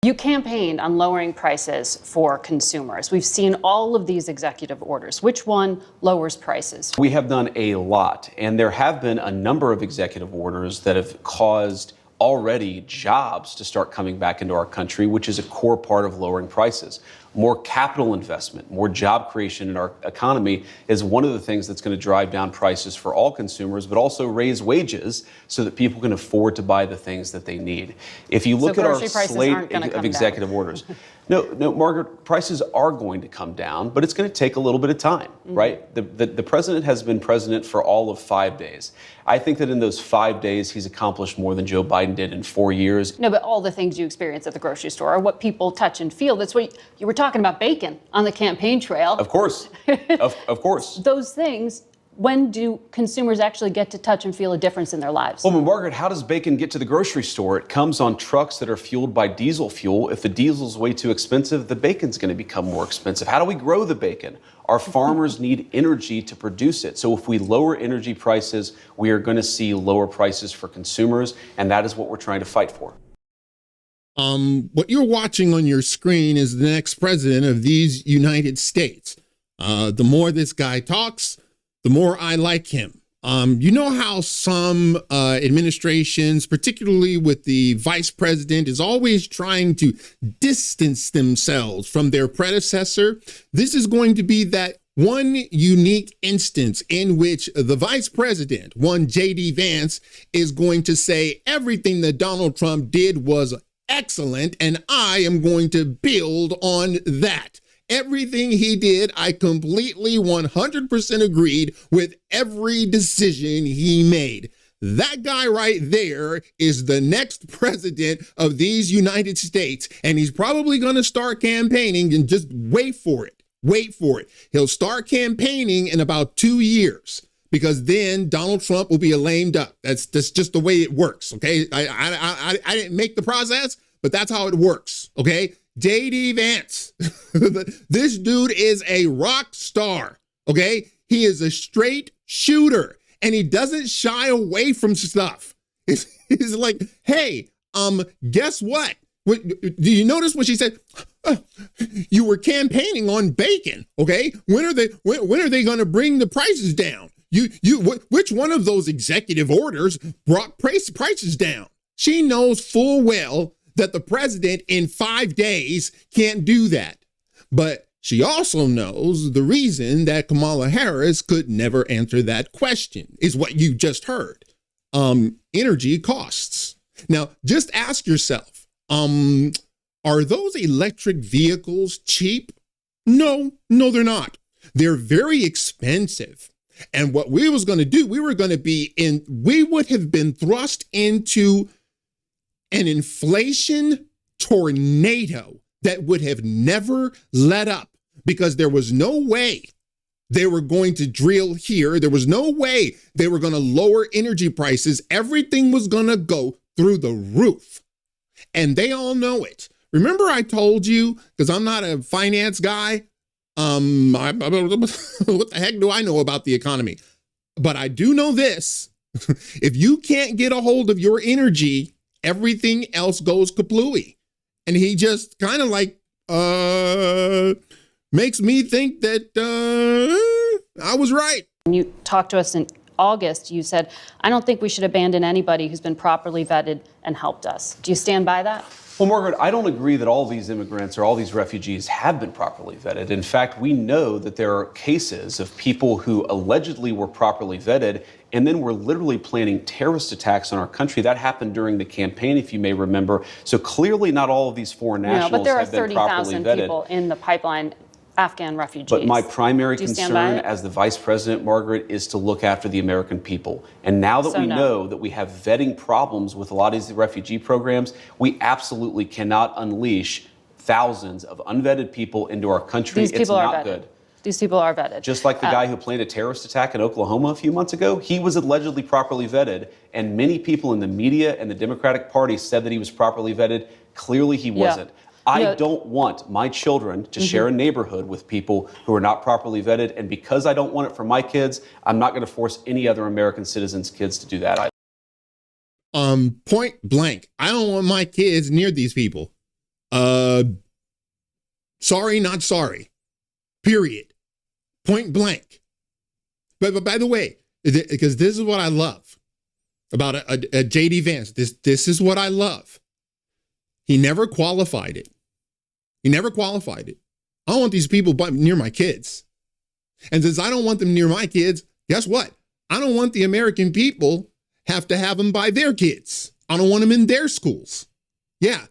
You campaigned on lowering prices for consumers. We've seen all of these executive orders. Which one lowers prices? We have done a lot, and there have been a number of executive orders that have caused already jobs to start coming back into our country, which is a core part of lowering prices. More capital investment, more job creation in our economy is one of the things that's going to drive down prices for all consumers, but also raise wages so that people can afford to buy the things that they need. If you look at our slate of executive orders, no, Margaret, prices are going to come down, but it's going to take a little bit of time, right? The president has been president for all of 5 days. I think that in those 5 days, he's accomplished more than Joe Biden did in 4 years. No, but all the things you experience at the grocery store are what people touch and feel. That's what you were talking about, bacon on the campaign trail. Of course, of course. Those things, when do consumers actually get to touch and feel a difference in their lives? Well, Margaret, how does bacon get to the grocery store? It comes on trucks that are fueled by diesel fuel. If the diesel's way too expensive, the bacon's going to become more expensive. How do we grow the bacon? Our farmers need energy to produce it. So if we lower energy prices, we are going to see lower prices for consumers, and that is what we're trying to fight for. What you're watching on your screen is the next president of these United States. The more this guy talks, the more I like him. You know how some administrations, particularly with the vice president, is always trying to distance themselves from their predecessor? This is going to be that one unique instance in which the vice president, one J.D. Vance, is going to say everything that Donald Trump did was excellent, and I am going to build on that. Everything he did, I completely 100% agreed with every decision he made. That guy right there is the next president of these United States, and he's probably going to start campaigning, and just wait for it. Wait for it. He'll start campaigning in about 2 years, because then Donald Trump will be a lame duck. That's just the way it works, okay? I didn't make the process, but that's how it works, okay? J.D. Vance, this dude is a rock star, okay? He is a straight shooter, and he doesn't shy away from stuff. He's like, hey, guess what? Do you notice what she said? You were campaigning on bacon, okay? When are they going to bring the prices down? Which one of those executive orders brought prices down? She knows full well that the president in 5 days can't do that. But she also knows the reason that Kamala Harris could never answer that question is what you just heard. Energy costs. Now, just ask yourself, are those electric vehicles cheap? No, they're not. They're very expensive. And what we was going to do, we would have been thrust into an inflation tornado that would have never let up, because there was no way they were going to drill here. There was no way they were going to lower energy prices. Everything was going to go through the roof. And they all know it. Remember I told you, because I'm not a finance guy, what the heck do I know about the economy? But I do know this. If you can't get a hold of your energy, everything else goes kaplooey. And he just kind of like makes me think that I was right. When you talked to us in August, you said, I don't think we should abandon anybody who's been properly vetted and helped us. Do you stand by that? Well, Margaret, I don't agree that all these immigrants or all these refugees have been properly vetted. In fact, we know that there are cases of people who allegedly were properly vetted and then were literally planning terrorist attacks on our country. That happened during the campaign, if you may remember. So clearly not all of these foreign nationals have been properly vetted. No, but there are 30,000 people in the pipeline, Afghan refugees. But my primary concern as the vice president, Margaret, is to look after the American people. And now that we know that we have vetting problems with a lot of these refugee programs, we absolutely cannot unleash thousands of unvetted people into our country. These people are vetted. These people are vetted. Just like the guy who planned a terrorist attack in Oklahoma a few months ago, he was allegedly properly vetted, and many people in the media and the Democratic Party said that he was properly vetted. Clearly he wasn't. I don't want my children to share a neighborhood with people who are not properly vetted, and because I don't want it for my kids, I'm not going to force any other American citizens' kids to do that either. Point blank, I don't want my kids near these people. Sorry, not sorry. Period. Point blank. But by the way, because this is what I love about a J.D. Vance. This is what I love. He never qualified it. He never qualified it. I don't want these people near my kids. And since I don't want them near my kids, guess what? I don't want the American people have to have them by their kids. I don't want them in their schools. Yeah,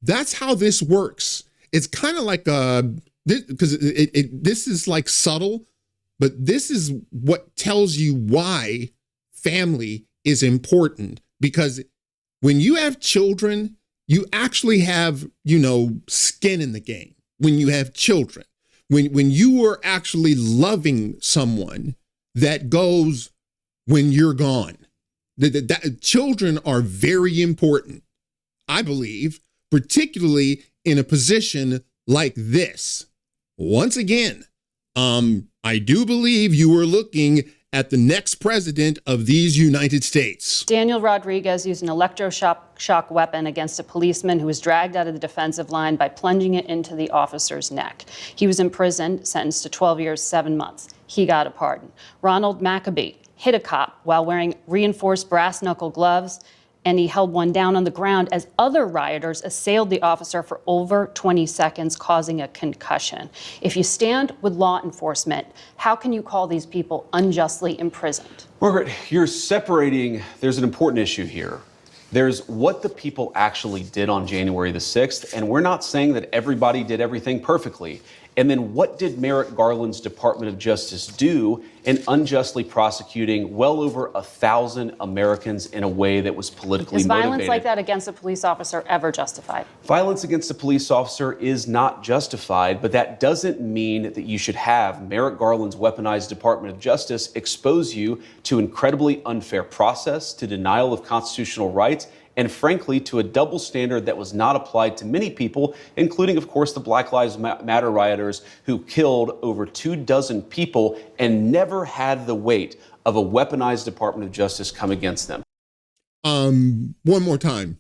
that's how this works. It's kind of like because this is like subtle, but this is what tells you why family is important. Because when you have children, you actually have, skin in the game. When you have children, when you are actually loving someone that goes when you're gone, children are very important, I believe, particularly in a position like this. Once again, I do believe you are looking at the next president of these United States. Daniel Rodriguez used an electroshock weapon against a policeman who was dragged out of the defensive line by plunging it into the officer's neck. He was imprisoned, sentenced to 12 years, 7 months. He got a pardon. Ronald Maccabee hit a cop while wearing reinforced brass knuckle gloves, and he held one down on the ground as other rioters assailed the officer for over 20 seconds, causing a concussion. If you stand with law enforcement, how can you call these people unjustly imprisoned? Margaret, you're separating, there's an important issue here. There's what the people actually did on January the 6th, and we're not saying that everybody did everything perfectly. And then what did Merrick Garland's Department of Justice do in unjustly prosecuting well over 1,000 Americans in a way that was politically motivated? Is violence like that against a police officer ever justified? Violence against a police officer is not justified, but that doesn't mean that you should have Merrick Garland's weaponized Department of Justice expose you to incredibly unfair process, to denial of constitutional rights, and frankly, to a double standard that was not applied to many people, including, of course, the Black Lives Matter rioters who killed over 24 people and never had the weight of a weaponized Department of Justice come against them. One more time.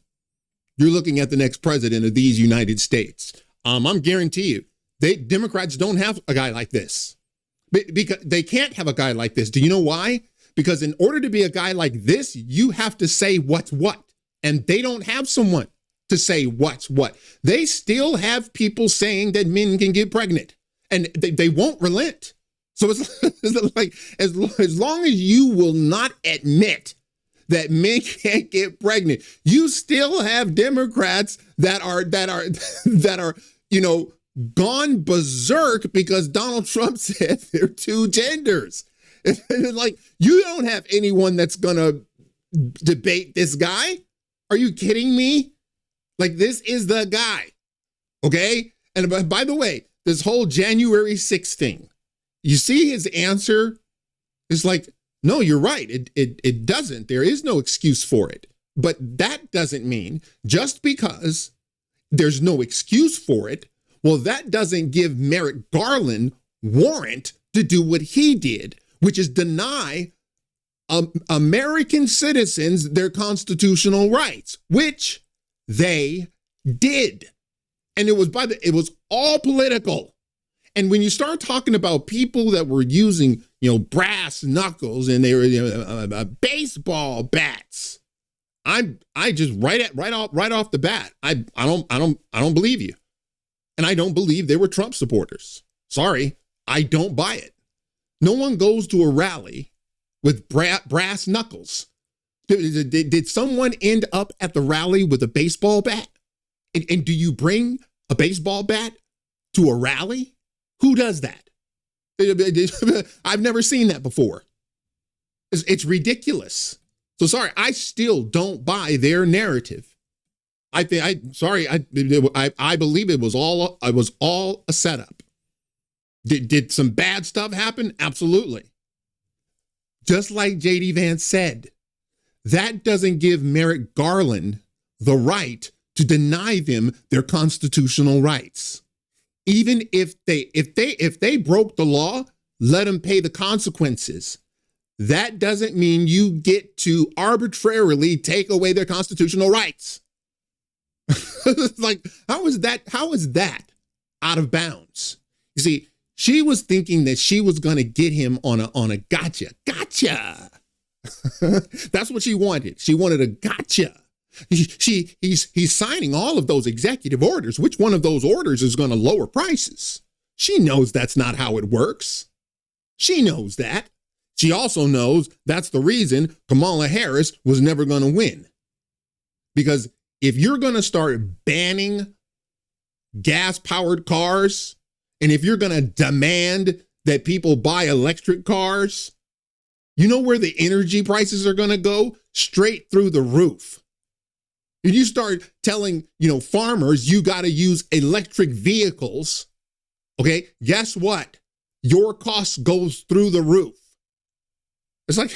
You're looking at the next president of these United States. I'm guarantee you, Democrats don't have a guy like this. Because they can't have a guy like this. Do you know why? Because in order to be a guy like this, you have to say what's what. And they don't have someone to say what's what. They still have people saying that men can get pregnant, and they won't relent. So it's like as long as you will not admit that men can't get pregnant, you still have Democrats that are gone berserk because Donald Trump said there are two genders. And like, you don't have anyone that's gonna debate this guy. Are you kidding me? Like, this is the guy, okay? And by the way, this whole January 6th thing, you see his answer is like, no, you're right. It doesn't. There is no excuse for it. But that doesn't mean just because there's no excuse for it, well, that doesn't give Merrick Garland warrant to do what he did, which is deny American citizens their constitutional rights, which they did. And it was all political. And when you start talking about people that were using, brass knuckles and they were baseball bats, I just right off the bat, I don't believe you. And I don't believe they were Trump supporters. Sorry, I don't buy it. No one goes to a rally with brass knuckles. Did someone end up at the rally with a baseball bat? And do you bring a baseball bat to a rally? Who does that? I've never seen that before. It's ridiculous. So sorry, I still don't buy their narrative. I believe it was all a setup. Did some bad stuff happen? Absolutely. Just like J.D. Vance said, that doesn't give Merrick Garland the right to deny them their constitutional rights. Even if they broke the law, let them pay the consequences. That doesn't mean you get to arbitrarily take away their constitutional rights. Like, how is that out of bounds? You see, she was thinking that she was going to get him on a gotcha. That's what she wanted. She wanted a gotcha. He's signing all of those executive orders. Which one of those orders is going to lower prices? She knows that's not how it works. She knows that. She also knows that's the reason Kamala Harris was never going to win. Because if you're going to start banning gas-powered cars, and if you're going to demand that people buy electric cars, you know where the energy prices are going to go? Straight through the roof. If you start telling, farmers you got to use electric vehicles, okay, guess what? Your cost goes through the roof. It's like,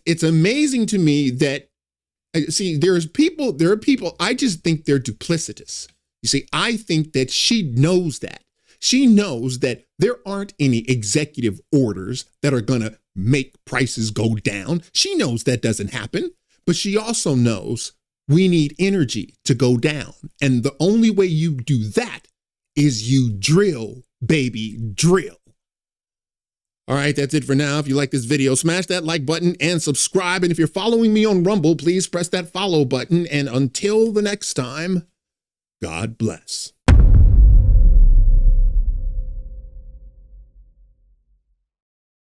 it's amazing to me that, see, there are people, I just think they're duplicitous. You see, I think that she knows that. She knows that there aren't any executive orders that are going to make prices go down. She knows that doesn't happen, but she also knows we need energy to go down. And the only way you do that is you drill, baby, drill. All right, that's it for now. If you like this video, smash that like button and subscribe. And if you're following me on Rumble, please press that follow button. And until the next time, God bless.